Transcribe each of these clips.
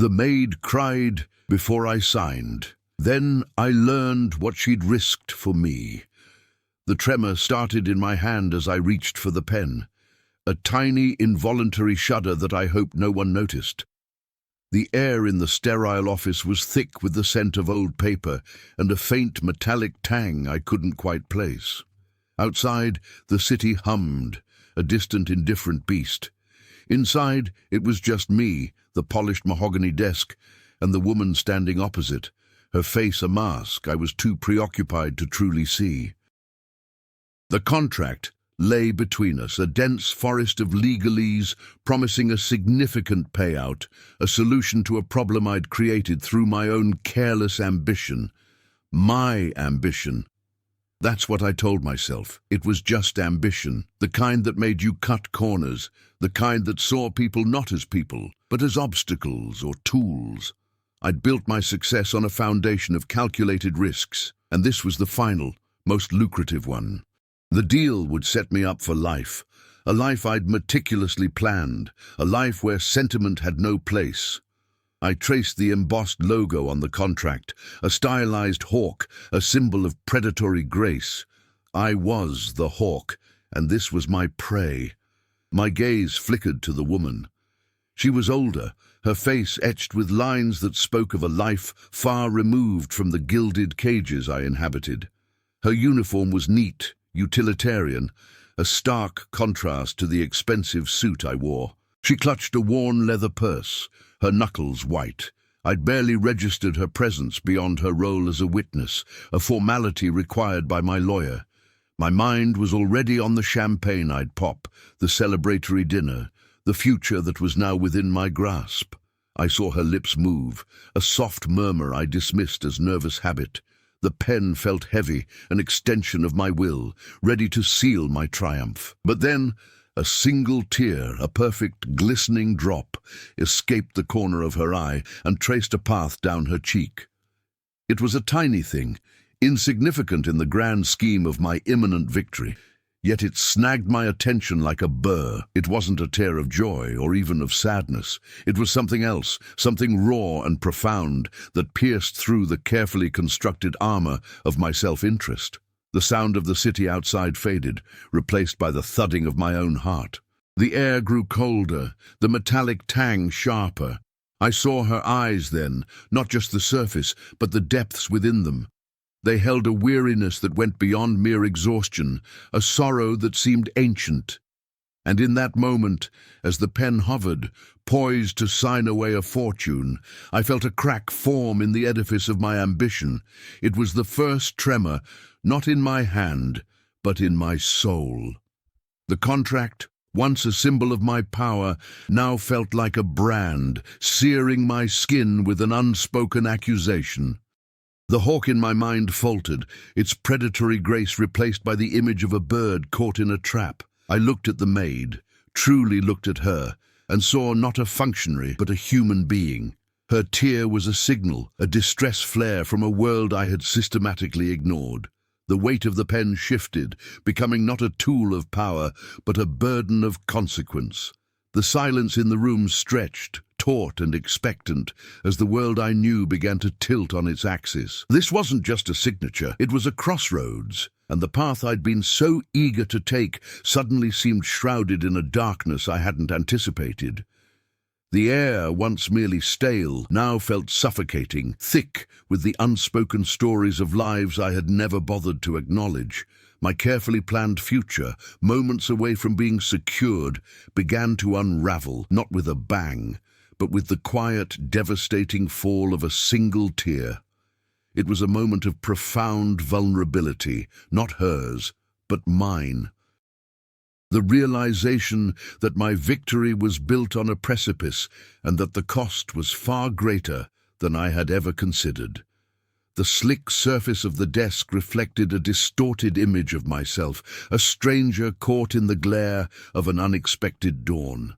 The maid cried before I signed. Then I learned what she'd risked for me. The tremor started in my hand as I reached for the pen, a tiny involuntary shudder that I hoped no one noticed. The air in the sterile office was thick with the scent of old paper and a faint metallic tang I couldn't quite place. Outside, the city hummed, a distant, indifferent beast. Inside, it was just me, the polished mahogany desk, and the woman standing opposite, her face a mask I was too preoccupied to truly see. The contract lay between us, a dense forest of legalese promising a significant payout, a solution to a problem I'd created through my own careless ambition. My ambition. That's what I told myself. It was just ambition, the kind that made you cut corners, the kind that saw people not as people, but as obstacles or tools. I'd built my success on a foundation of calculated risks, and this was the final, most lucrative one. The deal would set me up for life, a life I'd meticulously planned, a life where sentiment had no place. I traced the embossed logo on the contract, a stylized hawk, a symbol of predatory grace. I was the hawk, and this was my prey. My gaze flickered to the woman. She was older, her face etched with lines that spoke of a life far removed from the gilded cages I inhabited. Her uniform was neat, utilitarian, a stark contrast to the expensive suit I wore. She clutched a worn leather purse, her knuckles white. I'd barely registered her presence beyond her role as a witness, a formality required by my lawyer. My mind was already on the champagne I'd pop, the celebratory dinner, the future that was now within my grasp. I saw her lips move, a soft murmur I dismissed as nervous habit. The pen felt heavy, an extension of my will, ready to seal my triumph. But then, a single tear, a perfect glistening drop, escaped the corner of her eye and traced a path down her cheek. It was a tiny thing, insignificant in the grand scheme of my imminent victory, yet it snagged my attention like a burr. It wasn't a tear of joy or even of sadness. It was something else, something raw and profound that pierced through the carefully constructed armor of my self-interest. The sound of the city outside faded, replaced by the thudding of my own heart. The air grew colder, the metallic tang sharper. I saw her eyes then, not just the surface, but the depths within them. They held a weariness that went beyond mere exhaustion, a sorrow that seemed ancient. And in that moment, as the pen hovered, poised to sign away a fortune, I felt a crack form in the edifice of my ambition. It was the first tremor, not in my hand, but in my soul. The contract, once a symbol of my power, now felt like a brand, searing my skin with an unspoken accusation. The hawk in my mind faltered, its predatory grace replaced by the image of a bird caught in a trap. I looked at the maid, truly looked at her, and saw not a functionary but a human being. Her tear was a signal, a distress flare from a world I had systematically ignored. The weight of the pen shifted, becoming not a tool of power, but a burden of consequence. The silence in the room stretched, taut and expectant, as the world I knew began to tilt on its axis. This wasn't just a signature, it was a crossroads, and the path I'd been so eager to take suddenly seemed shrouded in a darkness I hadn't anticipated. The air, once merely stale, now felt suffocating, thick with the unspoken stories of lives I had never bothered to acknowledge. My carefully planned future, moments away from being secured, began to unravel, not with a bang, but with the quiet, devastating fall of a single tear. It was a moment of profound vulnerability, not hers, but mine. The realization that my victory was built on a precipice and that the cost was far greater than I had ever considered. The slick surface of the desk reflected a distorted image of myself, a stranger caught in the glare of an unexpected dawn.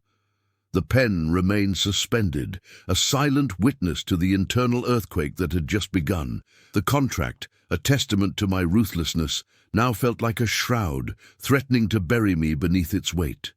The pen remained suspended, a silent witness to the internal earthquake that had just begun. The contract, a testament to my ruthlessness, now felt like a shroud, threatening to bury me beneath its weight.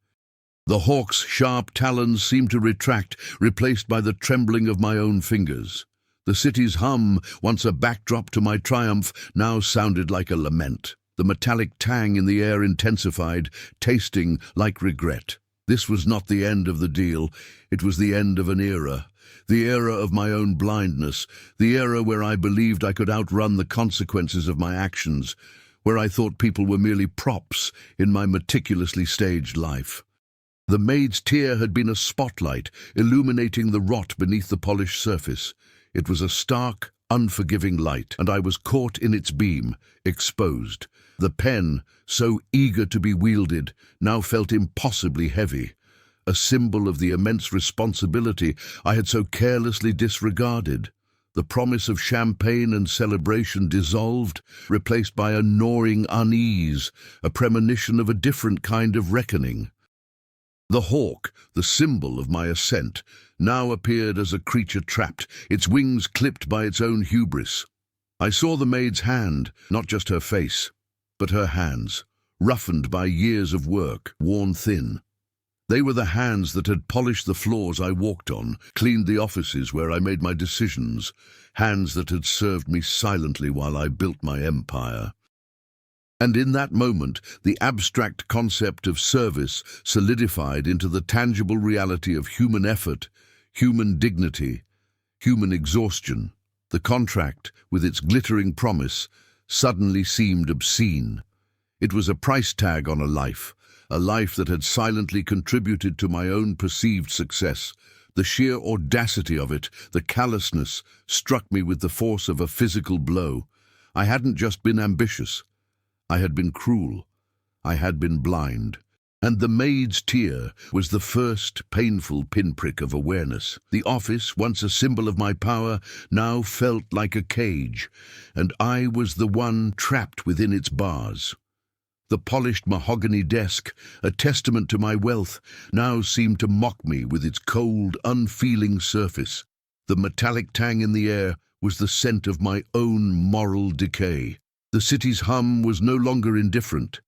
The hawk's sharp talons seemed to retract, replaced by the trembling of my own fingers. The city's hum, once a backdrop to my triumph, now sounded like a lament. The metallic tang in the air intensified, tasting like regret. This was not the end of the deal. It was the end of an era. The era of my own blindness. The era where I believed I could outrun the consequences of my actions. Where I thought people were merely props in my meticulously staged life. The maid's tear had been a spotlight, illuminating the rot beneath the polished surface. It was a stark, unforgiving light, and I was caught in its beam, exposed. The pen, so eager to be wielded, now felt impossibly heavy, a symbol of the immense responsibility I had so carelessly disregarded. The promise of champagne and celebration dissolved, replaced by a gnawing unease, a premonition of a different kind of reckoning. The hawk, the symbol of my ascent, now appeared as a creature trapped, its wings clipped by its own hubris. I saw the maid's hand, not just her face, but her hands, roughened by years of work, worn thin. They were the hands that had polished the floors I walked on, cleaned the offices where I made my decisions, hands that had served me silently while I built my empire. And in that moment, the abstract concept of service solidified into the tangible reality of human effort, human dignity, human exhaustion. The contract, with its glittering promise, suddenly seemed obscene. It was a price tag on a life that had silently contributed to my own perceived success. The sheer audacity of it, the callousness, struck me with the force of a physical blow. I hadn't just been ambitious. I had been cruel. I had been blind. And the maid's tear was the first painful pinprick of awareness. The office, once a symbol of my power, now felt like a cage, and I was the one trapped within its bars. The polished mahogany desk, a testament to my wealth, now seemed to mock me with its cold, unfeeling surface. The metallic tang in the air was the scent of my own moral decay. The city's hum was no longer indifferent.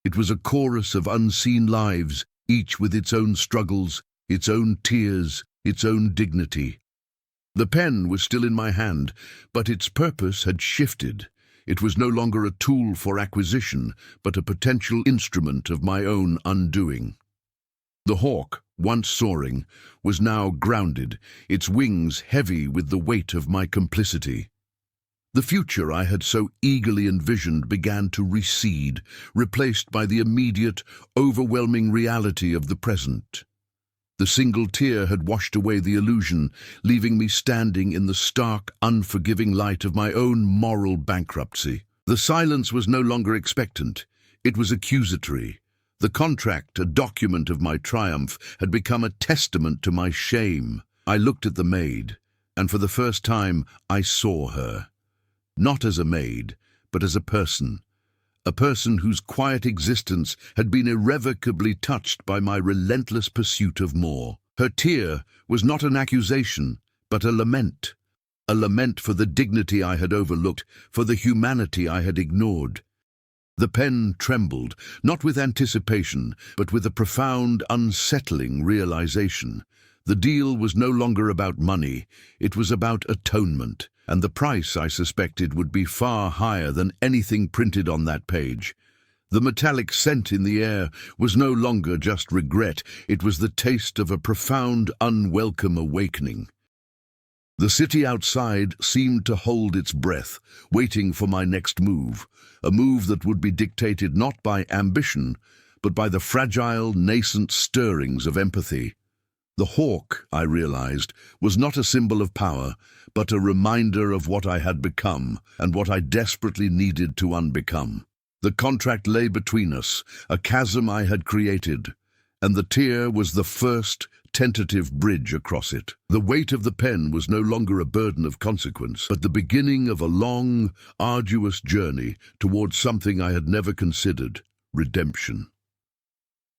It was a chorus of unseen lives, each with its own struggles, its own tears, its own dignity. The pen was still in my hand, but its purpose had shifted. It was no longer a tool for acquisition, but a potential instrument of my own undoing. The hawk, once soaring, was now grounded, its wings heavy with the weight of my complicity. The future I had so eagerly envisioned began to recede, replaced by the immediate, overwhelming reality of the present. The single tear had washed away the illusion, leaving me standing in the stark, unforgiving light of my own moral bankruptcy. The silence was no longer expectant. It was accusatory. The contract, a document of my triumph, had become a testament to my shame. I looked at the maid, and for the first time I saw her. Not as a maid, but as a person whose quiet existence had been irrevocably touched by my relentless pursuit of more. Her tear was not an accusation, but a lament for the dignity I had overlooked, for the humanity I had ignored. The pen trembled, not with anticipation, but with a profound, unsettling realization. The deal was no longer about money, it was about atonement. And the price, I suspected, would be far higher than anything printed on that page. The metallic scent in the air was no longer just regret, it was the taste of a profound, unwelcome awakening. The city outside seemed to hold its breath, waiting for my next move, a move that would be dictated not by ambition, but by the fragile, nascent stirrings of empathy. The hawk, I realized, was not a symbol of power, but a reminder of what I had become and what I desperately needed to unbecome. The contract lay between us, a chasm I had created, and the tear was the first tentative bridge across it. The weight of the pen was no longer a burden of consequence, but the beginning of a long, arduous journey towards something I had never considered: redemption.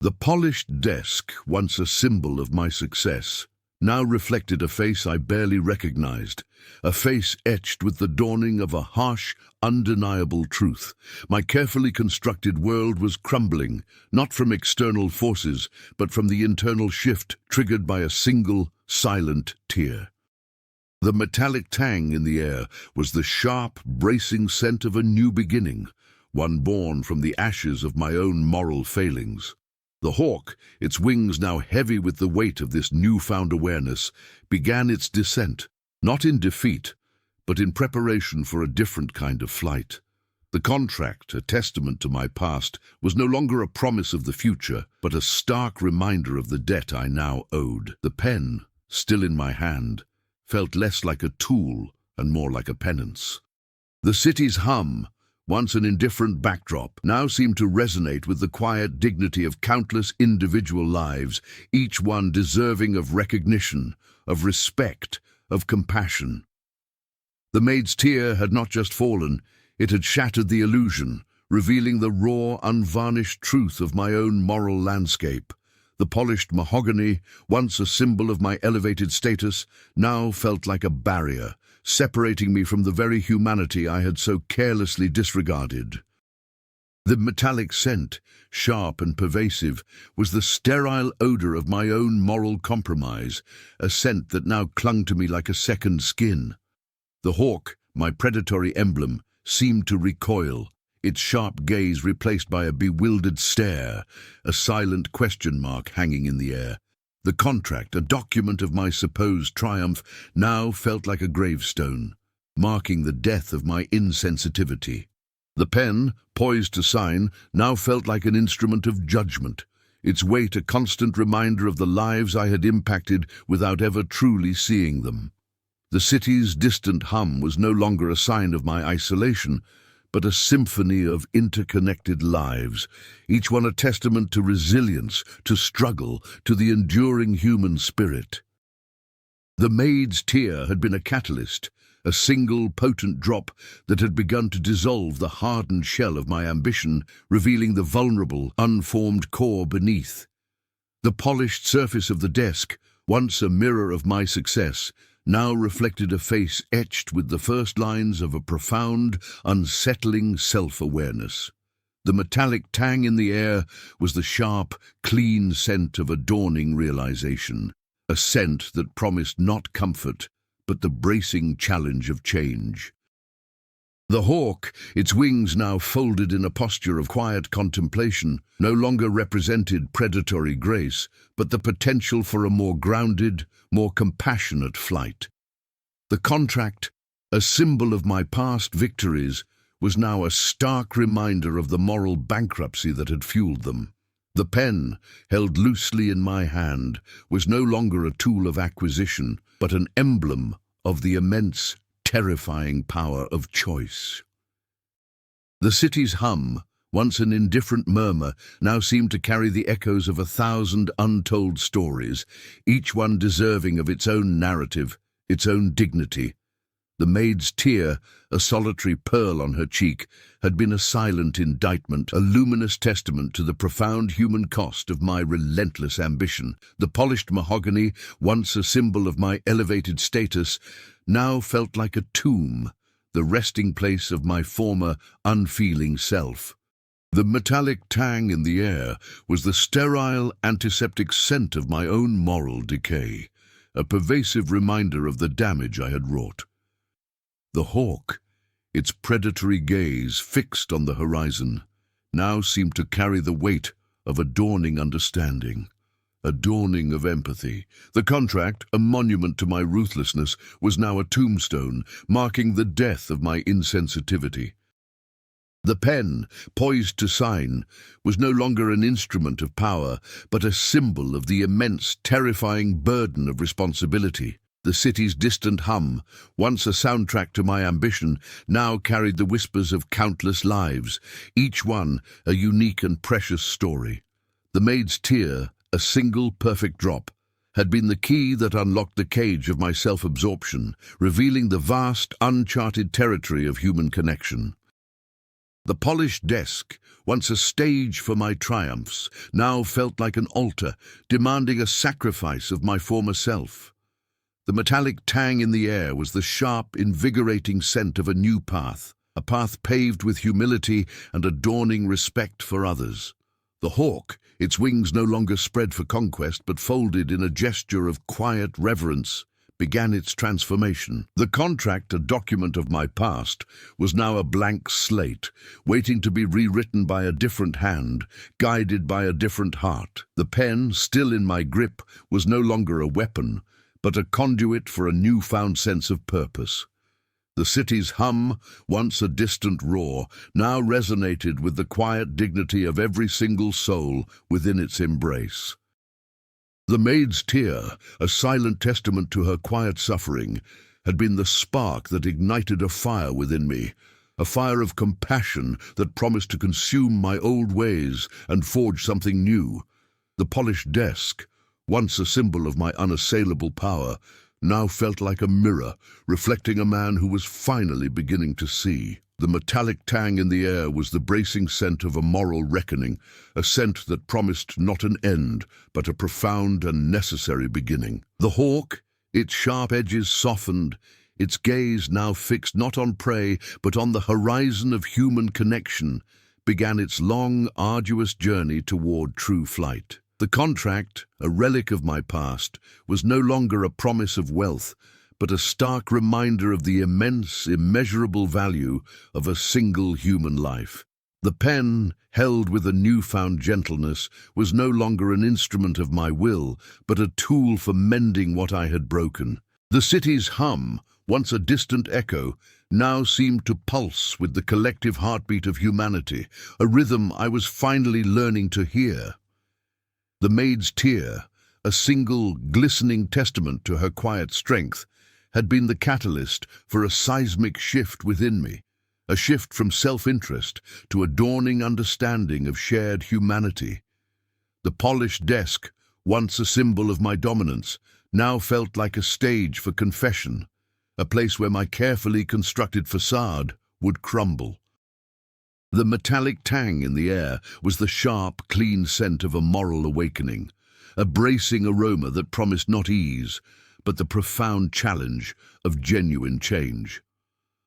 The polished desk, once a symbol of my success, now reflected a face I barely recognized, a face etched with the dawning of a harsh, undeniable truth. My carefully constructed world was crumbling, not from external forces, but from the internal shift triggered by a single, silent tear. The metallic tang in the air was the sharp, bracing scent of a new beginning, one born from the ashes of my own moral failings. The hawk, its wings now heavy with the weight of this newfound awareness, began its descent, not in defeat, but in preparation for a different kind of flight. The contract, a testament to my past, was no longer a promise of the future, but a stark reminder of the debt I now owed. The pen, still in my hand, felt less like a tool and more like a penance. The city's hum, once an indifferent backdrop, now seemed to resonate with the quiet dignity of countless individual lives, each one deserving of recognition, of respect, of compassion. The maid's tear had not just fallen, it had shattered the illusion, revealing the raw, unvarnished truth of my own moral landscape. The polished mahogany, once a symbol of my elevated status, now felt like a barrier, separating me from the very humanity I had so carelessly disregarded. The metallic scent, sharp and pervasive, was the sterile odor of my own moral compromise, a scent that now clung to me like a second skin. The hawk, my predatory emblem, seemed to recoil, its sharp gaze replaced by a bewildered stare, a silent question mark hanging in the air. The contract, a document of my supposed triumph, now felt like a gravestone, marking the death of my insensitivity. The pen, poised to sign, now felt like an instrument of judgment, its weight a constant reminder of the lives I had impacted without ever truly seeing them. The city's distant hum was no longer a sign of my isolation, but a symphony of interconnected lives, each one a testament to resilience, to struggle, to the enduring human spirit. The maid's tear had been a catalyst, a single potent drop that had begun to dissolve the hardened shell of my ambition, revealing the vulnerable, unformed core beneath. The polished surface of the desk, once a mirror of my success, now reflected a face etched with the first lines of a profound, unsettling self-awareness. The metallic tang in the air was the sharp, clean scent of a dawning realization, a scent that promised not comfort, but the bracing challenge of change. The hawk, its wings now folded in a posture of quiet contemplation, no longer represented predatory grace, but the potential for a more grounded, more compassionate flight. The contract, a symbol of my past victories, was now a stark reminder of the moral bankruptcy that had fueled them. The pen, held loosely in my hand, was no longer a tool of acquisition, but an emblem of the immense, terrifying power of choice. The city's hum, once an indifferent murmur, now seemed to carry the echoes of 1,000 untold stories, each one deserving of its own narrative, its own dignity. The maid's tear, a solitary pearl on her cheek, had been a silent indictment, a luminous testament to the profound human cost of my relentless ambition. The polished mahogany, once a symbol of my elevated status, now felt like a tomb, the resting place of my former unfeeling self. The metallic tang in the air was the sterile, antiseptic scent of my own moral decay, a pervasive reminder of the damage I had wrought. The hawk, its predatory gaze fixed on the horizon, now seemed to carry the weight of a dawning understanding, a dawning of empathy. The contract, a monument to my ruthlessness, was now a tombstone, marking the death of my insensitivity. The pen, poised to sign, was no longer an instrument of power, but a symbol of the immense, terrifying burden of responsibility. The city's distant hum, once a soundtrack to my ambition, now carried the whispers of countless lives, each one a unique and precious story. The maid's tear, a single perfect drop, had been the key that unlocked the cage of my self-absorption, revealing the vast, uncharted territory of human connection. The polished desk, once a stage for my triumphs, now felt like an altar, demanding a sacrifice of my former self. The metallic tang in the air was the sharp, invigorating scent of a new path, a path paved with humility and a dawning respect for others. The hawk, its wings no longer spread for conquest but folded in a gesture of quiet reverence, began its transformation. The contract, a document of my past, was now a blank slate, waiting to be rewritten by a different hand, guided by a different heart. The pen, still in my grip, was no longer a weapon, but a conduit for a newfound sense of purpose. The city's hum, once a distant roar, now resonated with the quiet dignity of every single soul within its embrace. The maid's tear, a silent testament to her quiet suffering, had been the spark that ignited a fire within me, a fire of compassion that promised to consume my old ways and forge something new. The polished desk, once a symbol of my unassailable power, now felt like a mirror, reflecting a man who was finally beginning to see. The metallic tang in the air was the bracing scent of a moral reckoning, a scent that promised not an end, but a profound and necessary beginning. The hawk, its sharp edges softened, its gaze now fixed not on prey, but on the horizon of human connection, began its long, arduous journey toward true flight. The contract, a relic of my past, was no longer a promise of wealth, but a stark reminder of the immense, immeasurable value of a single human life. The pen, held with a newfound gentleness, was no longer an instrument of my will, but a tool for mending what I had broken. The city's hum, once a distant echo, now seemed to pulse with the collective heartbeat of humanity, a rhythm I was finally learning to hear. The maid's tear, a single, glistening testament to her quiet strength, had been the catalyst for a seismic shift within me, a shift from self-interest to a dawning understanding of shared humanity. The polished desk, once a symbol of my dominance, now felt like a stage for confession, a place where my carefully constructed facade would crumble. The metallic tang in the air was the sharp, clean scent of a moral awakening, a bracing aroma that promised not ease, but the profound challenge of genuine change.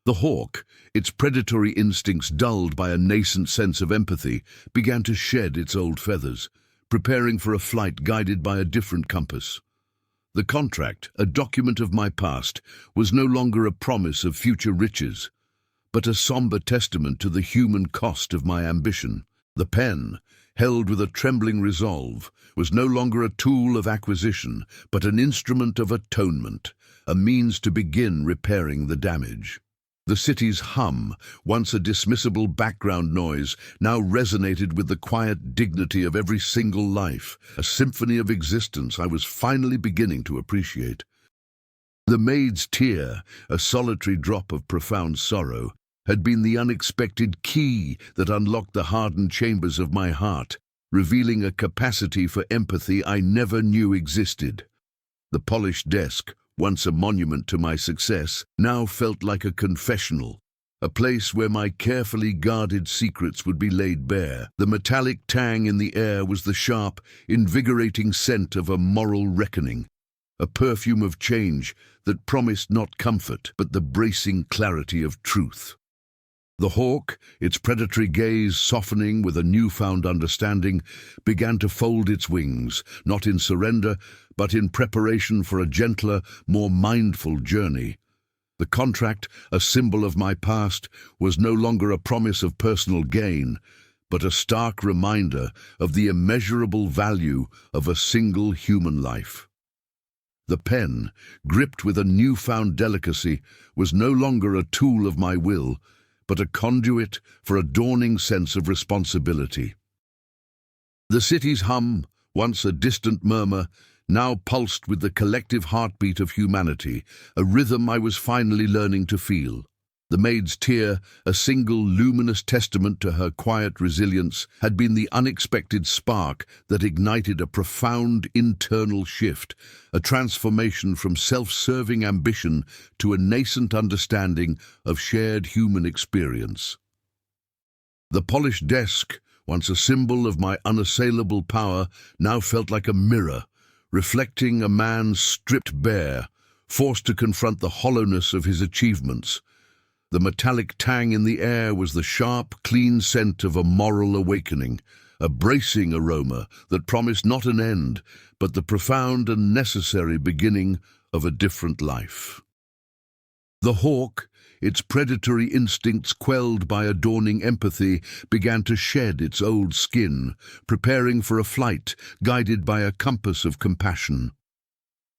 The hawk, its predatory instincts dulled by a nascent sense of empathy, began to shed its old feathers, preparing for a flight guided by a different compass. The contract, a document of my past, was no longer a promise of future riches, but a somber testament to the human cost of my ambition. The pen, held with a trembling resolve, was no longer a tool of acquisition, but an instrument of atonement, a means to begin repairing the damage. The city's hum, once a dismissible background noise, now resonated with the quiet dignity of every single life, a symphony of existence I was finally beginning to appreciate. The maid's tear, a solitary drop of profound sorrow, had been the unexpected key that unlocked the hardened chambers of my heart, revealing a capacity for empathy I never knew existed. The polished desk, once a monument to my success, now felt like a confessional, a place where my carefully guarded secrets would be laid bare. The metallic tang in the air was the sharp, invigorating scent of a moral reckoning, a perfume of change that promised not comfort, but the bracing clarity of truth. The hawk, its predatory gaze softening with a newfound understanding, began to fold its wings, not in surrender, but in preparation for a gentler, more mindful journey. The contract, a symbol of my past, was no longer a promise of personal gain, but a stark reminder of the immeasurable value of a single human life. The pen, gripped with a newfound delicacy, was no longer a tool of my will, but a conduit for a dawning sense of responsibility. The city's hum, once a distant murmur, now pulsed with the collective heartbeat of humanity, a rhythm I was finally learning to feel. The maid's tear, a single luminous testament to her quiet resilience, had been the unexpected spark that ignited a profound internal shift, a transformation from self-serving ambition to a nascent understanding of shared human experience. The polished desk, once a symbol of my unassailable power, now felt like a mirror, reflecting a man stripped bare, forced to confront the hollowness of his achievements. The metallic tang in the air was the sharp, clean scent of a moral awakening, a bracing aroma that promised not an end, but the profound and necessary beginning of a different life. The hawk, its predatory instincts quelled by a dawning empathy, began to shed its old skin, preparing for a flight guided by a compass of compassion.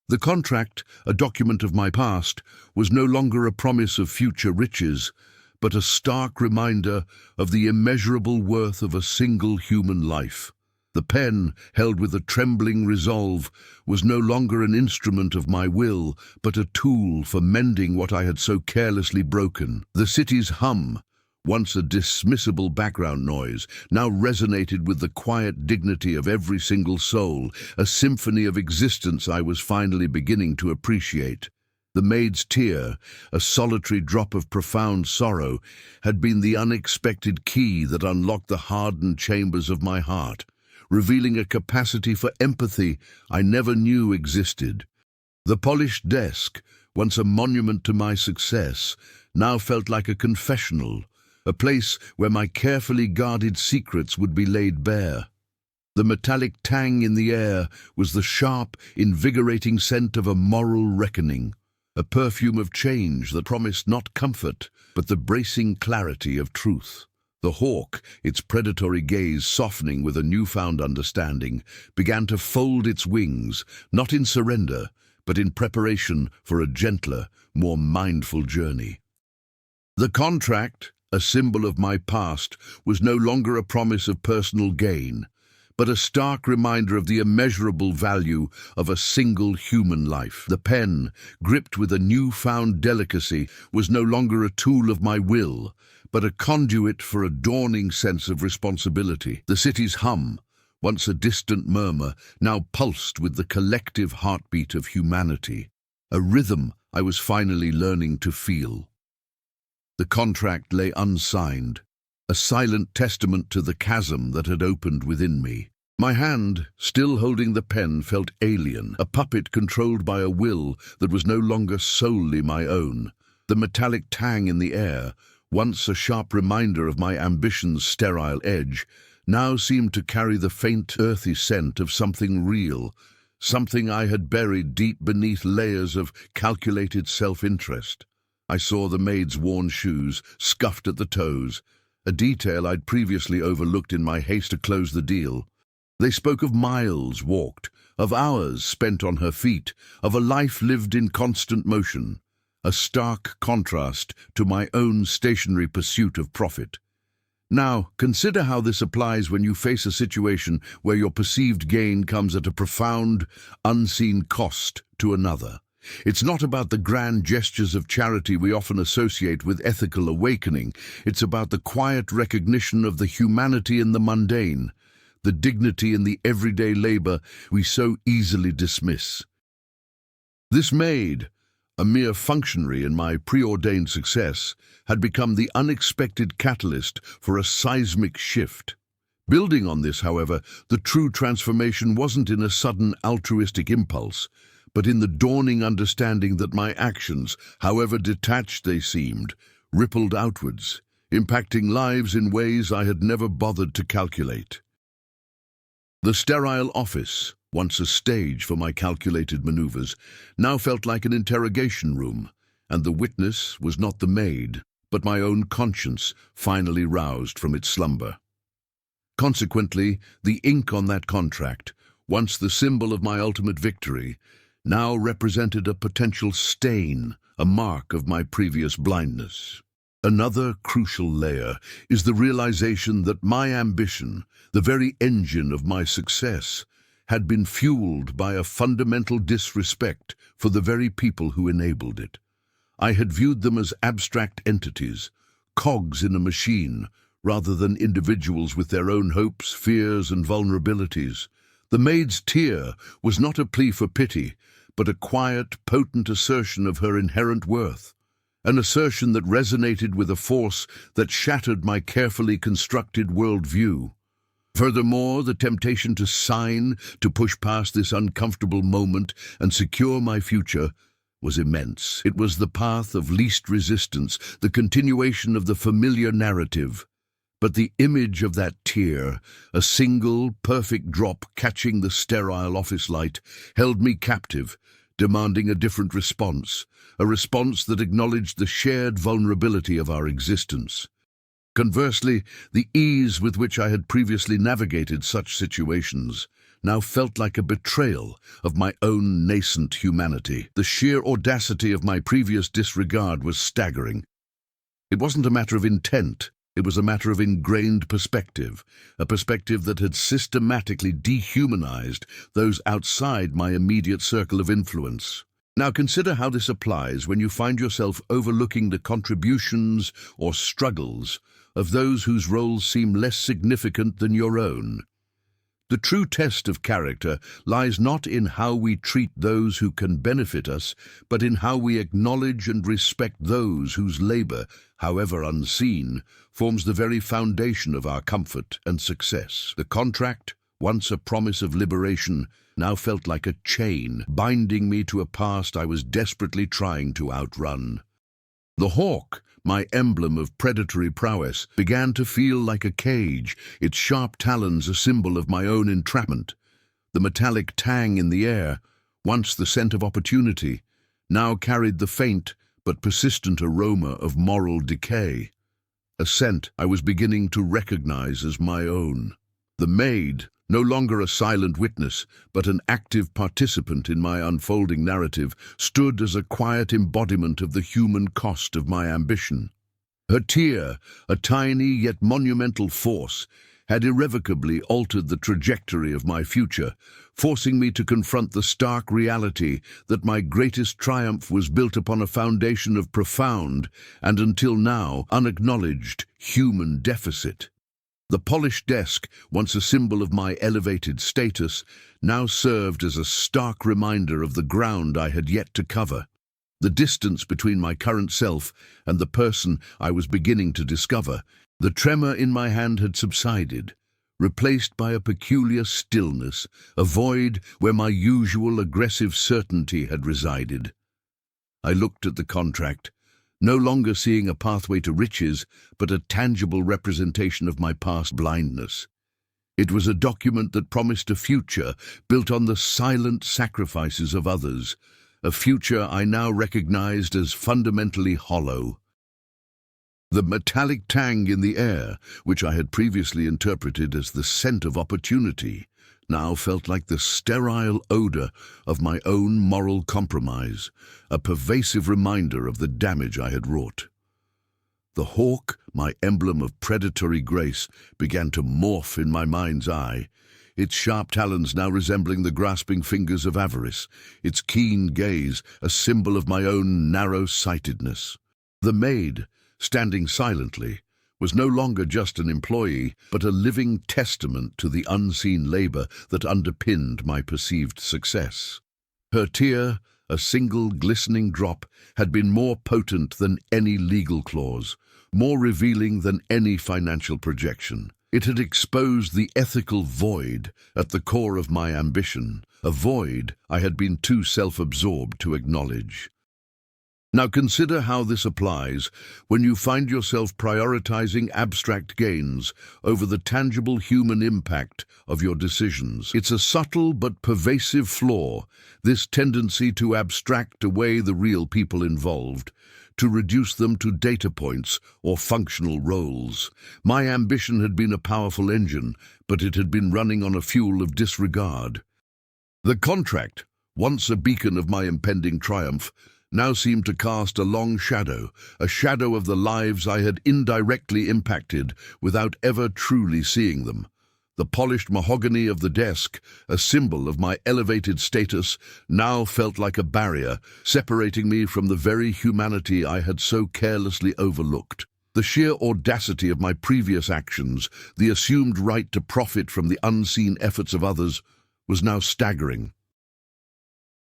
The contract, a document of my past, was no longer a promise of future riches, but a stark reminder of the immeasurable worth of a single human life. The pen, held with a trembling resolve, was no longer an instrument of my will, but a tool for mending what I had so carelessly broken. The city's hum, once a dismissible background noise, now resonated with the quiet dignity of every single soul, a symphony of existence I was finally beginning to appreciate. The maid's tear, a solitary drop of profound sorrow, had been the unexpected key that unlocked the hardened chambers of my heart, revealing a capacity for empathy I never knew existed. The polished desk, once a monument to my success, now felt like a confessional, a place where my carefully guarded secrets would be laid bare. The metallic tang in the air was the sharp, invigorating scent of a moral reckoning, a perfume of change that promised not comfort, but the bracing clarity of truth. The hawk, its predatory gaze softening with a newfound understanding, began to fold its wings, not in surrender, but in preparation for a gentler, more mindful journey. The contract, a symbol of my past, was no longer a promise of personal gain, but a stark reminder of the immeasurable value of a single human life. The pen, gripped with a newfound delicacy, was no longer a tool of my will, but a conduit for a dawning sense of responsibility. The city's hum, once a distant murmur, now pulsed with the collective heartbeat of humanity, a rhythm I was finally learning to feel. The contract lay unsigned, a silent testament to the chasm that had opened within me. My hand, still holding the pen, felt alien, a puppet controlled by a will that was no longer solely my own. The metallic tang in the air, once a sharp reminder of my ambition's sterile edge, now seemed to carry the faint, earthy scent of something real, something I had buried deep beneath layers of calculated self-interest. I saw the maid's worn shoes, scuffed at the toes, a detail I'd previously overlooked in my haste to close the deal. They spoke of miles walked, of hours spent on her feet, of a life lived in constant motion, a stark contrast to my own stationary pursuit of profit. Now, consider how this applies when you face a situation where your perceived gain comes at a profound, unseen cost to another. It's not about the grand gestures of charity we often associate with ethical awakening. It's about the quiet recognition of the humanity in the mundane, the dignity in the everyday labor we so easily dismiss. This maid, a mere functionary in my preordained success, had become the unexpected catalyst for a seismic shift. Building on this, however, the true transformation wasn't in a sudden altruistic impulse, but in the dawning understanding that my actions, however detached they seemed, rippled outwards, impacting lives in ways I had never bothered to calculate. The sterile office, once a stage for my calculated maneuvers, now felt like an interrogation room, and the witness was not the maid, but my own conscience finally roused from its slumber. Consequently, the ink on that contract, once the symbol of my ultimate victory, now represented a potential stain, a mark of my previous blindness. Another crucial layer is the realization that my ambition, the very engine of my success, had been fueled by a fundamental disrespect for the very people who enabled it. I had viewed them as abstract entities, cogs in a machine, rather than individuals with their own hopes, fears, and vulnerabilities. The maid's tear was not a plea for pity, but a quiet, potent assertion of her inherent worth. an assertion that resonated with a force that shattered my carefully constructed worldview. Furthermore, the temptation to sign, to push past this uncomfortable moment and secure my future, was immense. It was the path of least resistance, the continuation of the familiar narrative. But the image of that tear, a single, perfect drop catching the sterile office light, held me captive, demanding a different response, a response that acknowledged the shared vulnerability of our existence. Conversely, the ease with which I had previously navigated such situations now felt like a betrayal of my own nascent humanity. The sheer audacity of my previous disregard was staggering. It wasn't a matter of intent, it was a matter of ingrained perspective, a perspective that had systematically dehumanized those outside my immediate circle of influence. Now consider how this applies when you find yourself overlooking the contributions or struggles of those whose roles seem less significant than your own. The true test of character lies not in how we treat those who can benefit us, but in how we acknowledge and respect those whose labor, however unseen, forms the very foundation of our comfort and success. The contract, once a promise of liberation, now felt like a chain, binding me to a past I was desperately trying to outrun. The hawk, my emblem of predatory prowess, began to feel like a cage, its sharp talons a symbol of my own entrapment. The metallic tang in the air, once the scent of opportunity, now carried the faint but persistent aroma of moral decay, a scent I was beginning to recognize as my own. The maid, no longer a silent witness, but an active participant in my unfolding narrative, stood as a quiet embodiment of the human cost of my ambition. Her tear, a tiny yet monumental force, had irrevocably altered the trajectory of my future, forcing me to confront the stark reality that my greatest triumph was built upon a foundation of profound and, until now, unacknowledged human deficit. The polished desk, once a symbol of my elevated status, now served as a stark reminder of the ground I had yet to cover. The distance between my current self and the person I was beginning to discover. The tremor in my hand had subsided, replaced by a peculiar stillness, a void where my usual aggressive certainty had resided. I looked at the contract, no longer seeing a pathway to riches, but a tangible representation of my past blindness. It was a document that promised a future built on the silent sacrifices of others, a future I now recognized as fundamentally hollow. The metallic tang in the air, which I had previously interpreted as the scent of opportunity, now felt like the sterile odor of my own moral compromise, a pervasive reminder of the damage I had wrought. The hawk, my emblem of predatory grace, began to morph in my mind's eye, its sharp talons now resembling the grasping fingers of avarice, its keen gaze a symbol of my own narrow-sightedness. The maid, standing silently, was no longer just an employee, but a living testament to the unseen labor that underpinned my perceived success. Her tear, a single glistening drop, had been more potent than any legal clause, more revealing than any financial projection. It had exposed the ethical void at the core of my ambition, a void I had been too self-absorbed to acknowledge. Now consider how this applies when you find yourself prioritizing abstract gains over the tangible human impact of your decisions. It's a subtle but pervasive flaw, this tendency to abstract away the real people involved, to reduce them to data points or functional roles. My ambition had been a powerful engine, but it had been running on a fuel of disregard. The contract, once a beacon of my impending triumph, now seemed to cast a long shadow, a shadow of the lives I had indirectly impacted without ever truly seeing them. The polished mahogany of the desk, a symbol of my elevated status, now felt like a barrier, separating me from the very humanity I had so carelessly overlooked. The sheer audacity of my previous actions, the assumed right to profit from the unseen efforts of others, was now staggering.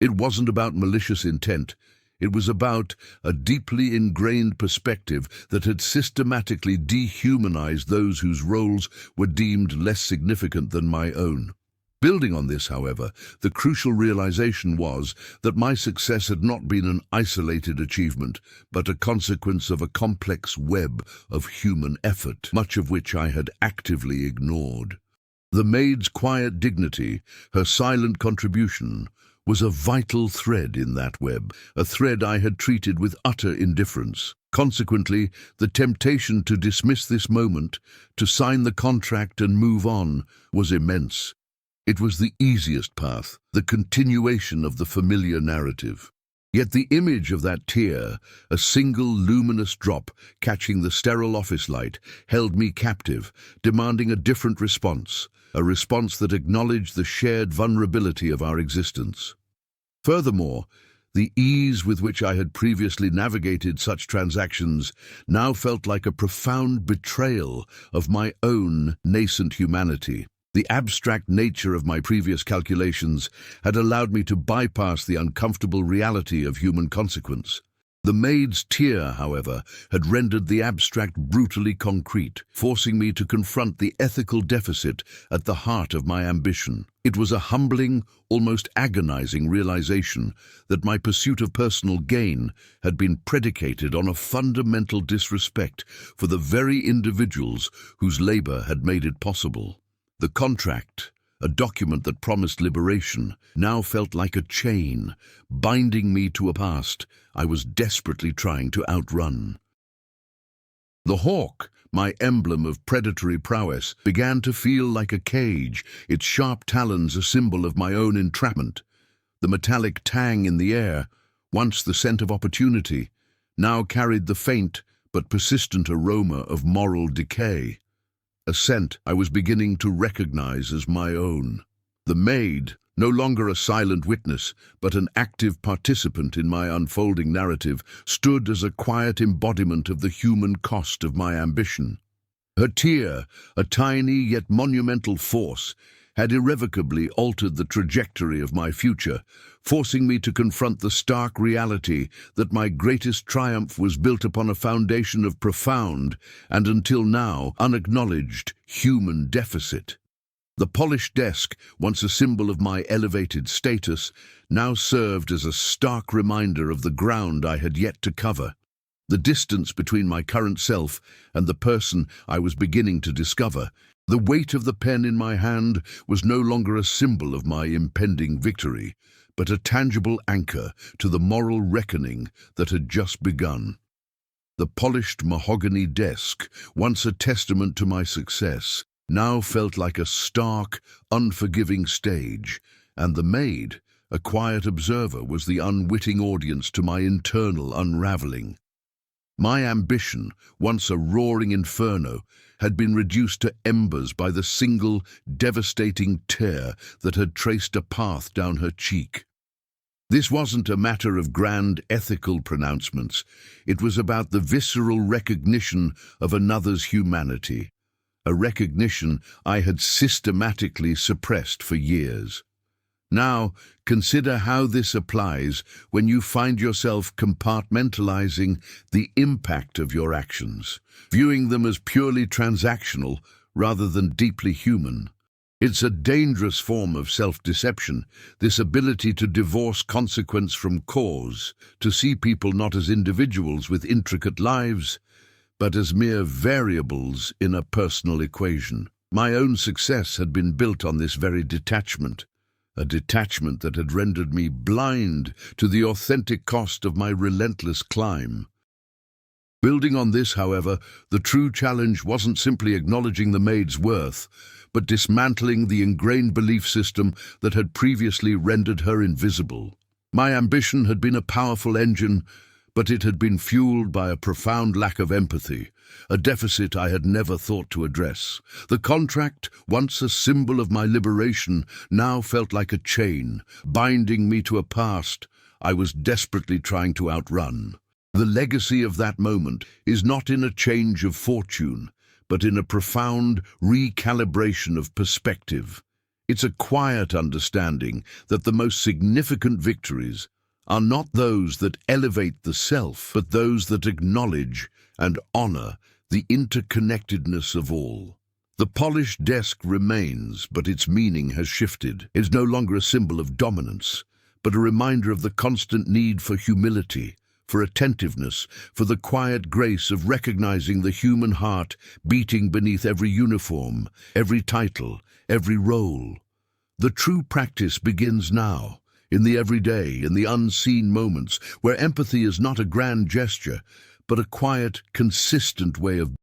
It wasn't about malicious intent. It was about a deeply ingrained perspective that had systematically dehumanized those whose roles were deemed less significant than my own. Building on this, however, the crucial realization was that my success had not been an isolated achievement, but a consequence of a complex web of human effort, much of which I had actively ignored. The maid's quiet dignity, her silent contribution, was a vital thread in that web, a thread I had treated with utter indifference. Consequently, the temptation to dismiss this moment, to sign the contract and move on, was immense. It was the easiest path, the continuation of the familiar narrative. Yet the image of that tear, a single luminous drop catching the sterile office light, held me captive, demanding a different response, a response that acknowledged the shared vulnerability of our existence. Furthermore, the ease with which I had previously navigated such transactions now felt like a profound betrayal of my own nascent humanity. The abstract nature of my previous calculations had allowed me to bypass the uncomfortable reality of human consequence. The maid's tear, however, had rendered the abstract brutally concrete, forcing me to confront the ethical deficit at the heart of my ambition. It was a humbling, almost agonizing realization that my pursuit of personal gain had been predicated on a fundamental disrespect for the very individuals whose labor had made it possible. The contract, a document that promised liberation, now felt like a chain, binding me to a past I was desperately trying to outrun. The hawk, my emblem of predatory prowess, began to feel like a cage, its sharp talons a symbol of my own entrapment. The metallic tang in the air, once the scent of opportunity, now carried the faint but persistent aroma of moral decay. A scent I was beginning to recognize as my own. The maid, no longer a silent witness, but an active participant in my unfolding narrative, stood as a quiet embodiment of the human cost of my ambition. Her tear, a tiny yet monumental force, had irrevocably altered the trajectory of my future, forcing me to confront the stark reality that my greatest triumph was built upon a foundation of profound and, until now, unacknowledged human deficit. The polished desk, once a symbol of my elevated status, now served as a stark reminder of the ground I had yet to cover. The distance between my current self and the person I was beginning to discover. The weight of the pen in my hand was no longer a symbol of my impending victory, but a tangible anchor to the moral reckoning that had just begun. The polished mahogany desk, once a testament to my success, now felt like a stark, unforgiving stage, and the maid, a quiet observer, was the unwitting audience to my internal unraveling. My ambition, once a roaring inferno, had been reduced to embers by the single, devastating tear that had traced a path down her cheek. This wasn't a matter of grand ethical pronouncements. It was about the visceral recognition of another's humanity, a recognition I had systematically suppressed for years. Now, consider how this applies when you find yourself compartmentalizing the impact of your actions, viewing them as purely transactional rather than deeply human. It's a dangerous form of self-deception, this ability to divorce consequence from cause, to see people not as individuals with intricate lives, but as mere variables in a personal equation. My own success had been built on this very detachment, a detachment that had rendered me blind to the authentic cost of my relentless climb. Building on this, however, the true challenge wasn't simply acknowledging the maid's worth, but dismantling the ingrained belief system that had previously rendered her invisible. My ambition had been a powerful engine, but it had been fueled by a profound lack of empathy, a deficit I had never thought to address. The contract, once a symbol of my liberation, now felt like a chain, binding me to a past I was desperately trying to outrun. The legacy of that moment is not in a change of fortune, but in a profound recalibration of perspective. It's a quiet understanding that the most significant victories are not those that elevate the self, but those that acknowledge and honor the interconnectedness of all. The polished desk remains, but its meaning has shifted. It is no longer a symbol of dominance, but a reminder of the constant need for humility, for attentiveness, for the quiet grace of recognizing the human heart beating beneath every uniform, every title, every role. The true practice begins now, in the everyday, in the unseen moments, where empathy is not a grand gesture, but a quiet, consistent way of